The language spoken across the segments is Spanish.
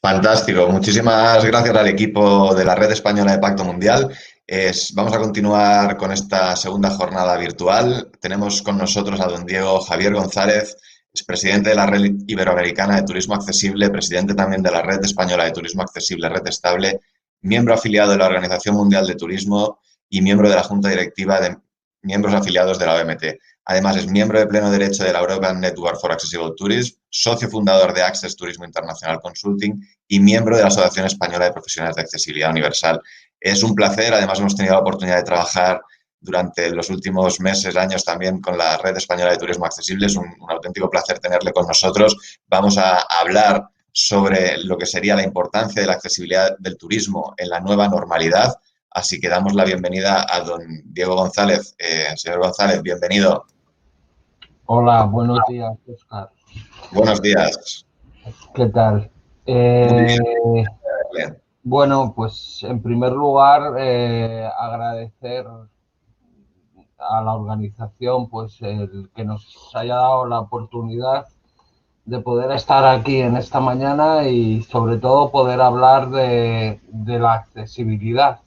Fantástico. Muchísimas gracias al equipo de la Red Española de Pacto Mundial. Vamos a continuar con esta segunda jornada virtual. Tenemos con nosotros a don Diego Javier González, es presidente de la Red Iberoamericana de Turismo Accesible, presidente también de la Red Española de Turismo Accesible, Red Estable, miembro afiliado de la Organización Mundial de Turismo y miembro de la Junta Directiva de miembros afiliados de la OMT. Además, es miembro de pleno derecho de la European Network for Accessible Tourism, socio fundador de Access Turismo International Consulting y miembro de la Asociación Española de Profesionales de Accesibilidad Universal. Es un placer, además hemos tenido la oportunidad de trabajar durante los últimos meses, años también con la Red Española de Turismo Accesible. Es un auténtico placer tenerle con nosotros. Vamos a hablar sobre lo que sería la importancia de la accesibilidad del turismo en la nueva normalidad. Así que damos la bienvenida a don Diego González. Señor González, bienvenido. Hola, buenos días, Oscar. Buenos días. ¿Qué tal? Muy bien. Bueno, pues en primer lugar, agradecer a la organización pues el que nos haya dado la oportunidad de poder estar aquí en esta mañana y sobre todo poder hablar de la accesibilidad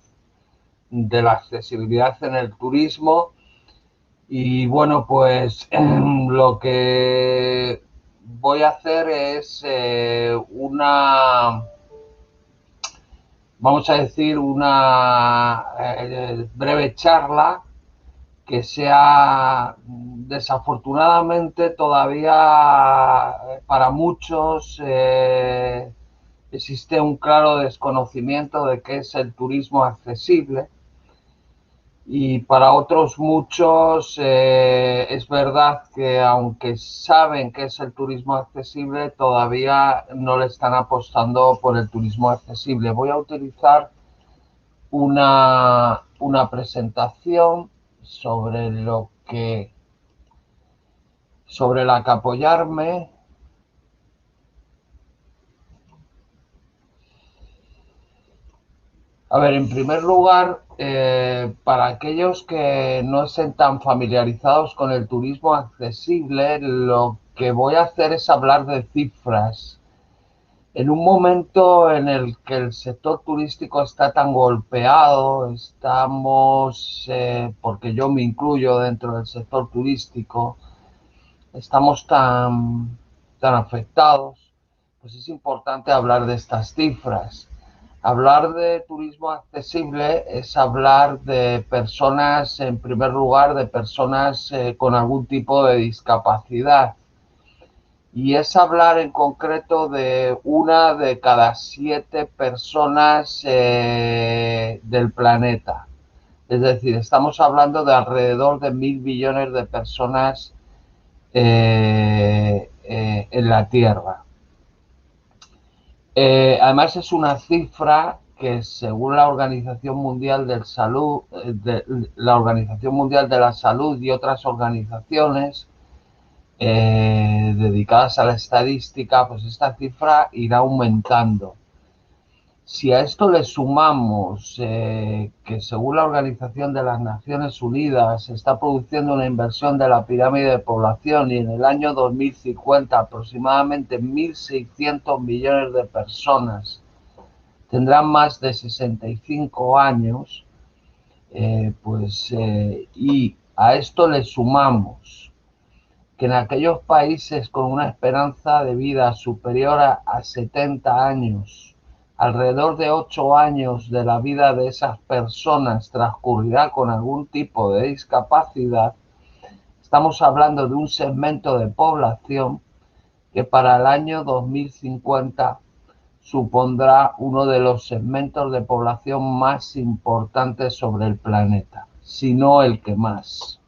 en el turismo. Y bueno, pues lo que voy a hacer es vamos a decir, una breve charla que sea desafortunadamente todavía para muchos existe un claro desconocimiento de qué es el turismo accesible. Y para otros muchos es verdad que aunque saben que es el turismo accesible, todavía no le están apostando por el turismo accesible. Voy a utilizar una presentación sobre la que apoyarme. A ver, en primer lugar, para aquellos que no estén tan familiarizados con el turismo accesible, lo que voy a hacer es hablar de cifras. En un momento en el que el sector turístico está tan golpeado, porque yo me incluyo dentro del sector turístico, estamos tan afectados, pues es importante hablar de estas cifras. Hablar de turismo accesible es hablar de personas, en primer lugar, de personas con algún tipo de discapacidad. Y es hablar en concreto de 1 de cada 7 personas del planeta. Es decir, estamos hablando de alrededor de 1.000 millones de personas en la Tierra. Además es una cifra que según la Organización Mundial de la Salud y otras organizaciones dedicadas a la estadística, pues esta cifra irá aumentando. Si a esto le sumamos que según la Organización de las Naciones Unidas se está produciendo una inversión de la pirámide de población y en el año 2050 aproximadamente 1.600 millones de personas tendrán más de 65 años, y a esto le sumamos que en aquellos países con una esperanza de vida superior a 70 años, alrededor de 8 años de la vida de esas personas transcurrirá con algún tipo de discapacidad. Estamos hablando de un segmento de población que para el año 2050 supondrá uno de los segmentos de población más importantes sobre el planeta, si no el que más.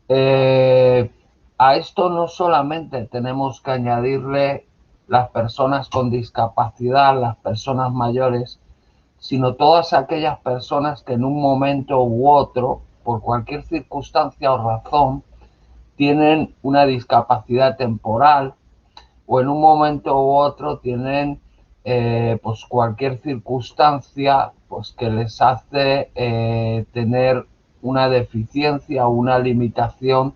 A esto no solamente tenemos que añadirle las personas con discapacidad, las personas mayores, sino todas aquellas personas que en un momento u otro, por cualquier circunstancia o razón, tienen una discapacidad temporal o en un momento u otro tienen pues cualquier circunstancia pues que les hace tener una deficiencia o una limitación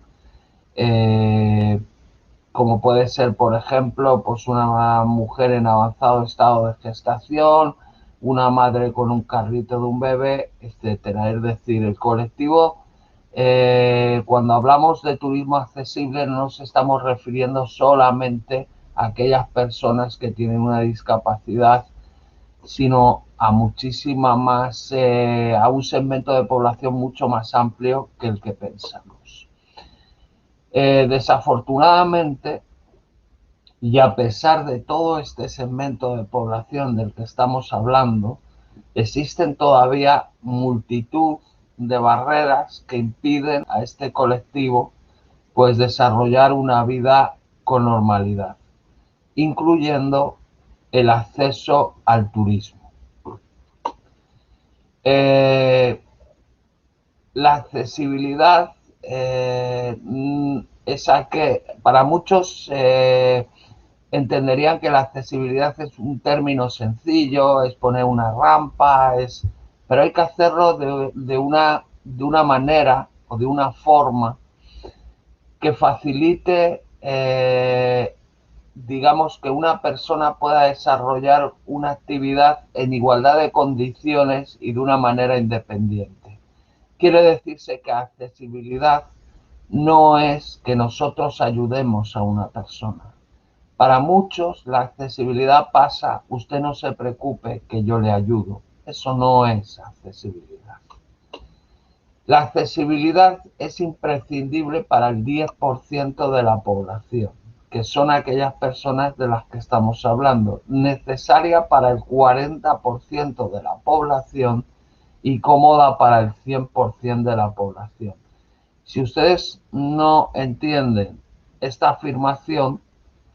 como puede ser, por ejemplo, pues una mujer en avanzado estado de gestación, una madre con un carrito de un bebé, etcétera. Es decir, el colectivo, cuando hablamos de turismo accesible, no nos estamos refiriendo solamente a aquellas personas que tienen una discapacidad, sino a muchísima más, a un segmento de población mucho más amplio que el que pensamos. Desafortunadamente, y a pesar de todo este segmento de población del que estamos hablando, existen todavía multitud de barreras que impiden a este colectivo pues desarrollar una vida con normalidad, incluyendo el acceso al turismo. La accesibilidad esa que para muchos entenderían que la accesibilidad es un término sencillo, es poner una rampa, pero hay que hacerlo de una manera o de una forma que facilite, digamos, que una persona pueda desarrollar una actividad en igualdad de condiciones y de una manera independiente. Quiere decirse que accesibilidad no es que nosotros ayudemos a una persona. Para muchos la accesibilidad pasa, usted no se preocupe que yo le ayudo. Eso no es accesibilidad. La accesibilidad es imprescindible para el 10% de la población, que son aquellas personas de las que estamos hablando, necesaria para el 40% de la población y cómoda para el 100% de la población. Si ustedes no entienden esta afirmación,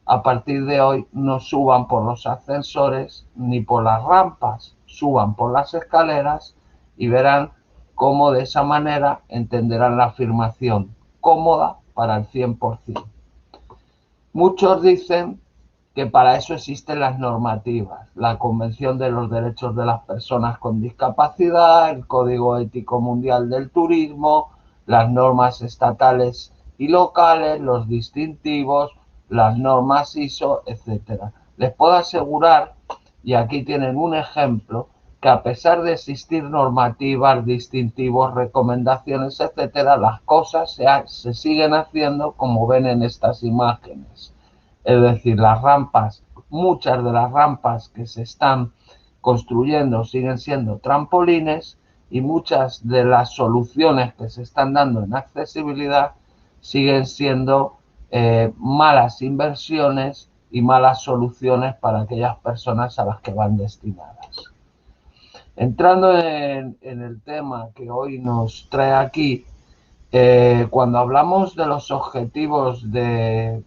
a partir de hoy no suban por los ascensores ni por las rampas, suban por las escaleras y verán cómo de esa manera entenderán la afirmación cómoda para el 100%. Muchos dicen que para eso existen las normativas, la Convención de los Derechos de las Personas con Discapacidad, el Código Ético Mundial del Turismo, las normas estatales y locales, los distintivos, las normas ISO, etcétera. Les puedo asegurar, y aquí tienen un ejemplo, que a pesar de existir normativas, distintivos, recomendaciones, etcétera, las cosas se siguen haciendo como ven en estas imágenes. Es decir, las rampas, muchas de las rampas que se están construyendo siguen siendo trampolines y muchas de las soluciones que se están dando en accesibilidad siguen siendo malas inversiones y malas soluciones para aquellas personas a las que van destinadas. Entrando en el tema que hoy nos trae aquí, cuando hablamos de los objetivos de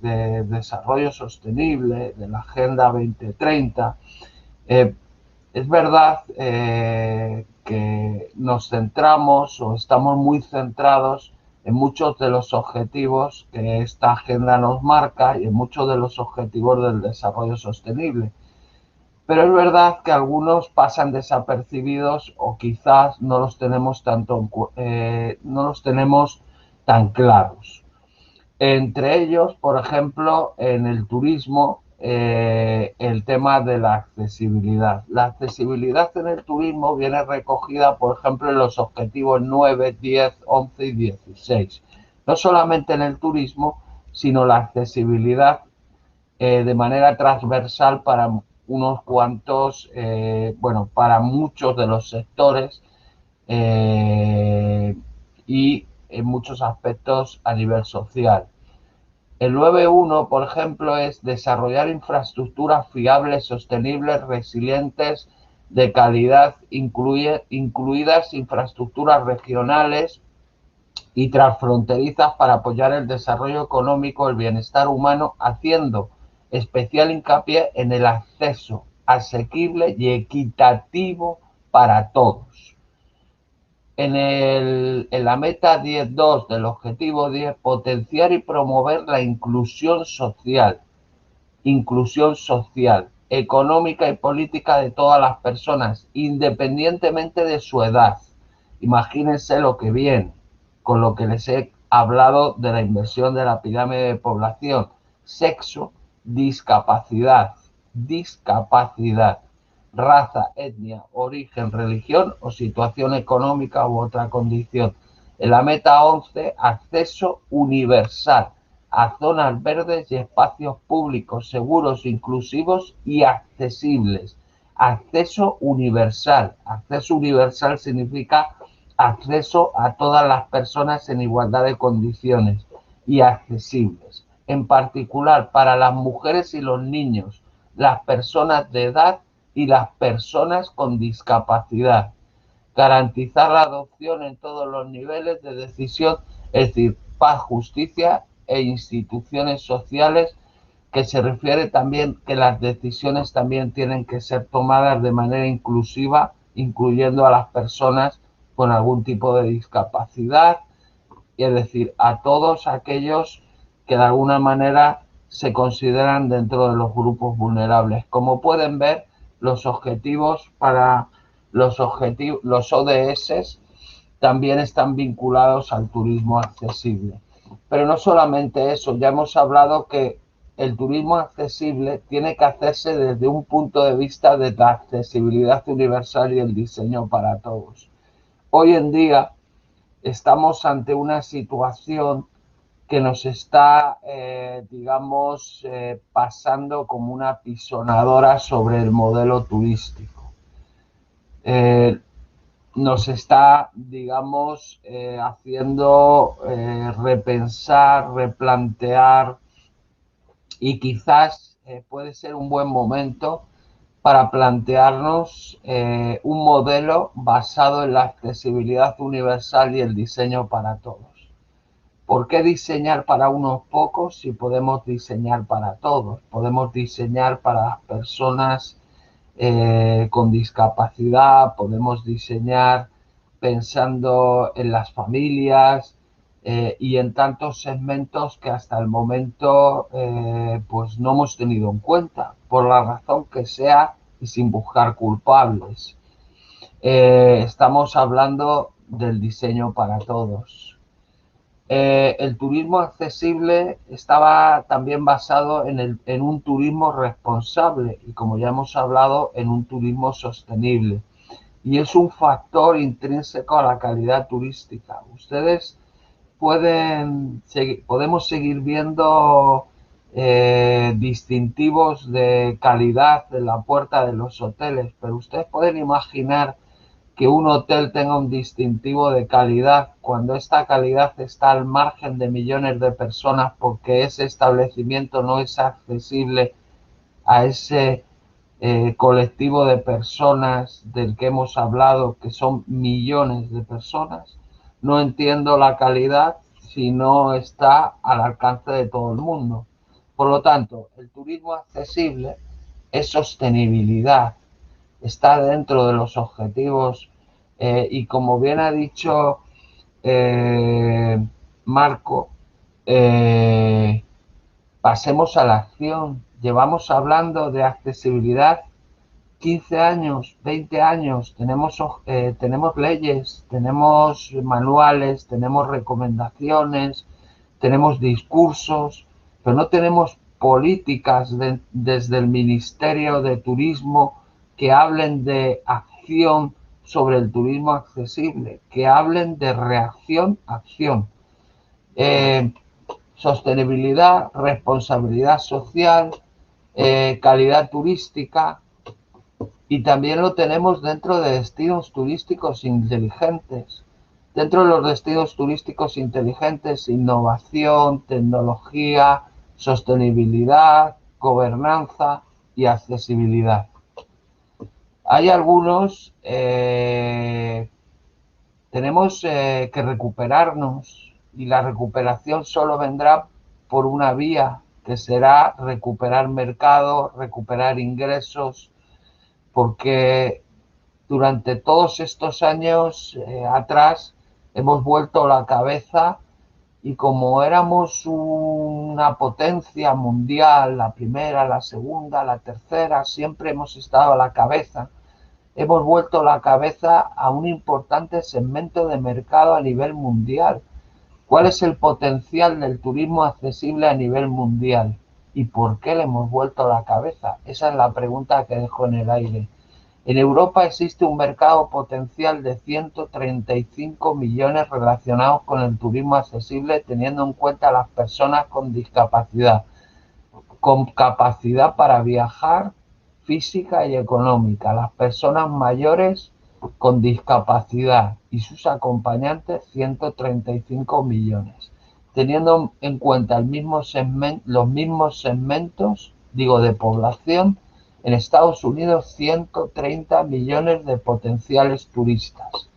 desarrollo sostenible, de la Agenda 2030, es verdad que nos centramos o estamos muy centrados en muchos de los objetivos que esta agenda nos marca y en muchos de los objetivos del desarrollo sostenible. Pero es verdad que algunos pasan desapercibidos o quizás no los tenemos tan claros. Entre ellos, por ejemplo, en el turismo, el tema de la accesibilidad. La accesibilidad en el turismo viene recogida, por ejemplo, en los objetivos 9, 10, 11 y 16. No solamente en el turismo, sino la accesibilidad de manera transversal para unos cuantos, para muchos de los sectores y en muchos aspectos a nivel social. El 9.1, por ejemplo, es desarrollar infraestructuras fiables, sostenibles, resilientes, de calidad, incluidas infraestructuras regionales y transfronterizas para apoyar el desarrollo económico, el bienestar humano, haciendo especial hincapié en el acceso asequible y equitativo para todos. En la meta 10.2 del objetivo 10, potenciar y promover la inclusión social, económica y política de todas las personas, independientemente de su edad. Imagínense lo que viene, con lo que les he hablado de la inversión de la pirámide de población. sexo, discapacidad, raza, etnia, origen, religión o situación económica u otra condición. En la meta 11, acceso universal a zonas verdes y espacios públicos seguros, inclusivos y accesibles. Acceso universal. Acceso universal significa acceso a todas las personas en igualdad de condiciones y accesibles. En particular para las mujeres y los niños, las personas de edad y las personas con discapacidad. Garantizar la adopción en todos los niveles de decisión, es decir, paz, justicia e instituciones sociales, que se refiere también que las decisiones también tienen que ser tomadas de manera inclusiva, incluyendo a las personas con algún tipo de discapacidad, es decir, a todos aquellos que de alguna manera se consideran dentro de los grupos vulnerables. Como pueden ver, los objetivos los ODS también están vinculados al turismo accesible. Pero no solamente eso, ya hemos hablado que el turismo accesible tiene que hacerse desde un punto de vista de la accesibilidad universal y el diseño para todos. Hoy en día estamos ante una situación que nos está, pasando como una pisonadora sobre el modelo turístico. Nos está, haciendo repensar, replantear, y quizás puede ser un buen momento para plantearnos un modelo basado en la accesibilidad universal y el diseño para todos. ¿Por qué diseñar para unos pocos si podemos diseñar para todos? Podemos diseñar para las personas con discapacidad, podemos diseñar pensando en las familias y en tantos segmentos que hasta el momento pues no hemos tenido en cuenta, por la razón que sea y sin buscar culpables. Estamos hablando del diseño para todos. El turismo accesible estaba también basado en un turismo responsable y, como ya hemos hablado, en un turismo sostenible. Y es un factor intrínseco a la calidad turística. Ustedes podemos seguir viendo distintivos de calidad en la puerta de los hoteles, pero ustedes pueden imaginar que un hotel tenga un distintivo de calidad cuando esta calidad está al margen de millones de personas, porque ese establecimiento no es accesible a ese colectivo de personas del que hemos hablado, que son millones de personas. No entiendo la calidad si no está al alcance de todo el mundo. Por lo tanto, el turismo accesible es sostenibilidad, está dentro de los objetivos y, como bien ha dicho Marco, pasemos a la acción. Llevamos hablando de accesibilidad 15 años, 20 años, tenemos leyes, tenemos manuales, tenemos recomendaciones, tenemos discursos, pero no tenemos políticas desde el Ministerio de Turismo que hablen de acción sobre el turismo accesible, que hablen de reacción-acción. Sostenibilidad, responsabilidad social, calidad turística, y también lo tenemos dentro de destinos turísticos inteligentes. Dentro de los destinos turísticos inteligentes, innovación, tecnología, sostenibilidad, gobernanza y accesibilidad. Hay algunos, tenemos que recuperarnos, y la recuperación solo vendrá por una vía, que será recuperar mercado, recuperar ingresos, porque durante todos estos años atrás hemos vuelto la cabeza, y como éramos una potencia mundial, la primera, la segunda, la tercera, siempre hemos estado a la cabeza, hemos vuelto la cabeza a un importante segmento de mercado a nivel mundial. ¿Cuál es el potencial del turismo accesible a nivel mundial? ¿Y por qué le hemos vuelto la cabeza? Esa es la pregunta que dejo en el aire. En Europa existe un mercado potencial de 135 millones relacionados con el turismo accesible, teniendo en cuenta las personas con discapacidad, con capacidad para viajar física y económica, las personas mayores con discapacidad y sus acompañantes 135 millones. Teniendo en cuenta los mismos segmentos, de población, en Estados Unidos 130 millones de potenciales turistas,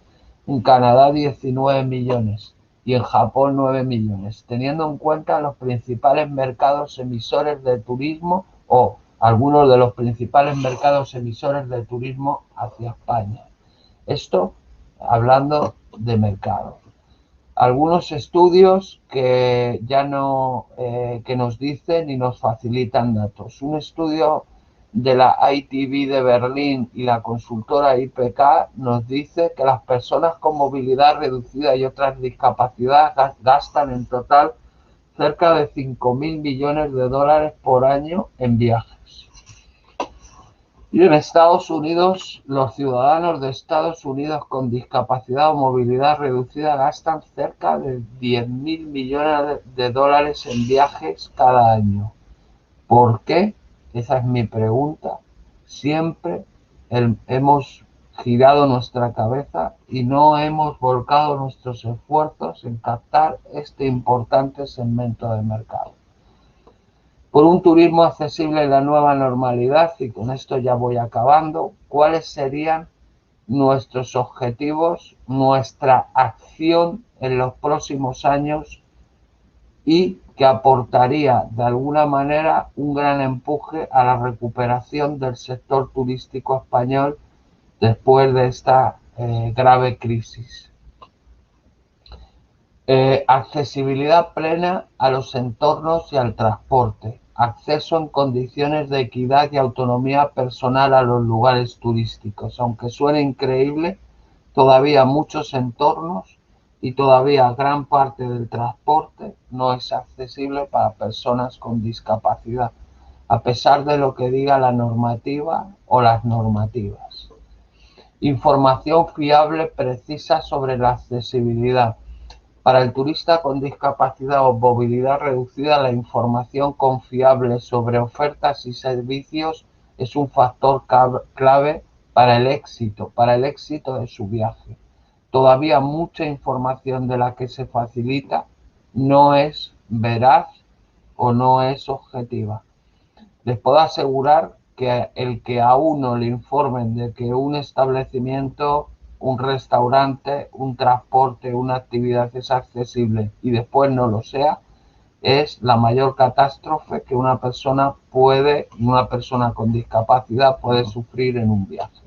en Canadá 19 millones y en Japón 9 millones, teniendo en cuenta los principales mercados emisores de turismo o algunos de los principales mercados emisores de turismo hacia España. Esto hablando de mercado. Algunos estudios que ya no que nos dicen y nos facilitan datos. Un estudio de la ITV de Berlín y la consultora IPK nos dice que las personas con movilidad reducida y otras discapacidades gastan en total cerca de 5.000 millones de dólares por año en viajes. Y en Estados Unidos, los ciudadanos de Estados Unidos con discapacidad o movilidad reducida gastan cerca de 10.000 millones de dólares en viajes cada año. ¿Por qué? Esa es mi pregunta. Siempre hemos girado nuestra cabeza y no hemos volcado nuestros esfuerzos en captar este importante segmento de mercado. Por un turismo accesible en la nueva normalidad, y con esto ya voy acabando, ¿cuáles serían nuestros objetivos, nuestra acción en los próximos años y que aportaría de alguna manera un gran empuje a la recuperación del sector turístico español después de esta grave crisis? Accesibilidad plena a los entornos y al transporte. Acceso en condiciones de equidad y autonomía personal a los lugares turísticos. Aunque suene increíble, todavía muchos entornos y todavía gran parte del transporte no es accesible para personas con discapacidad, a pesar de lo que diga la normativa o las normativas. Información fiable, precisa sobre la accesibilidad. Para el turista con discapacidad o movilidad reducida, la información confiable sobre ofertas y servicios es un factor clave para el éxito de su viaje. Todavía mucha información de la que se facilita no es veraz o no es objetiva. Les puedo asegurar que el que a uno le informen de que un establecimiento, un restaurante, un transporte, una actividad es accesible y después no lo sea, es la mayor catástrofe que una persona con discapacidad puede sufrir en un viaje.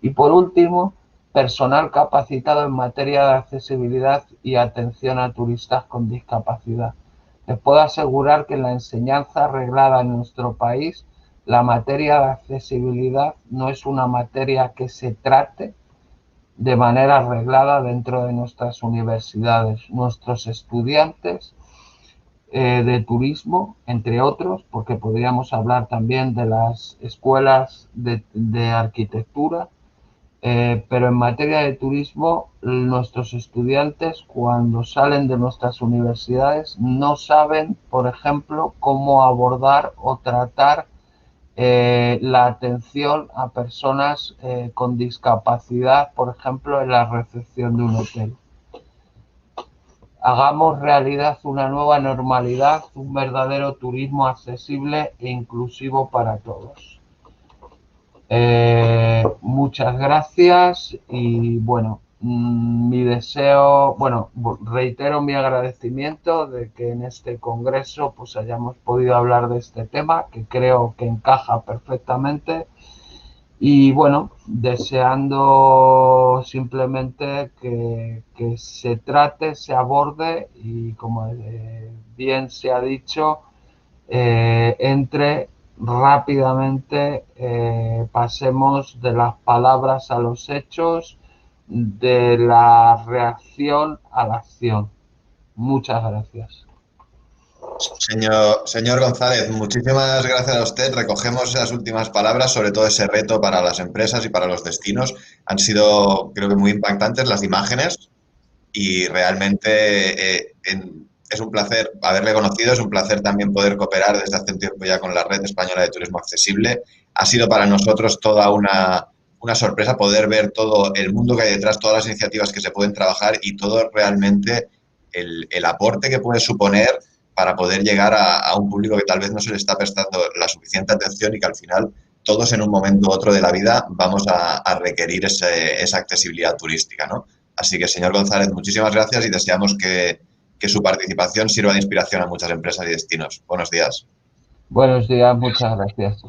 Y por último, personal capacitado en materia de accesibilidad y atención a turistas con discapacidad. Les puedo asegurar que en la enseñanza reglada en nuestro país, la materia de accesibilidad no es una materia que se trate de manera reglada dentro de nuestras universidades. Nuestros estudiantes de turismo, entre otros, porque podríamos hablar también de las escuelas de arquitectura, pero en materia de turismo, nuestros estudiantes cuando salen de nuestras universidades no saben, por ejemplo, cómo abordar o tratar la atención a personas con discapacidad, por ejemplo, en la recepción de un hotel. Hagamos realidad una nueva normalidad, un verdadero turismo accesible e inclusivo para todos. Muchas gracias y reitero mi agradecimiento de que en este congreso pues hayamos podido hablar de este tema que creo que encaja perfectamente y deseando simplemente que se trate, se aborde y como bien se ha dicho, entre rápidamente, pasemos de las palabras a los hechos, de la reacción a la acción. Muchas gracias. Señor González, muchísimas gracias a usted. Recogemos esas últimas palabras, sobre todo ese reto para las empresas y para los destinos. Han sido, creo que, muy impactantes las imágenes y realmente es un placer haberle conocido, es un placer también poder cooperar desde hace un tiempo ya con la Red Española de Turismo Accesible. Ha sido para nosotros toda una sorpresa poder ver todo el mundo que hay detrás, todas las iniciativas que se pueden trabajar y todo realmente el aporte que puede suponer para poder llegar a un público que tal vez no se le está prestando la suficiente atención y que al final todos en un momento u otro de la vida vamos a requerir esa accesibilidad turística, ¿no? Así que, señor González, muchísimas gracias y deseamos que su participación sirva de inspiración a muchas empresas y destinos. Buenos días. Buenos días, muchas gracias.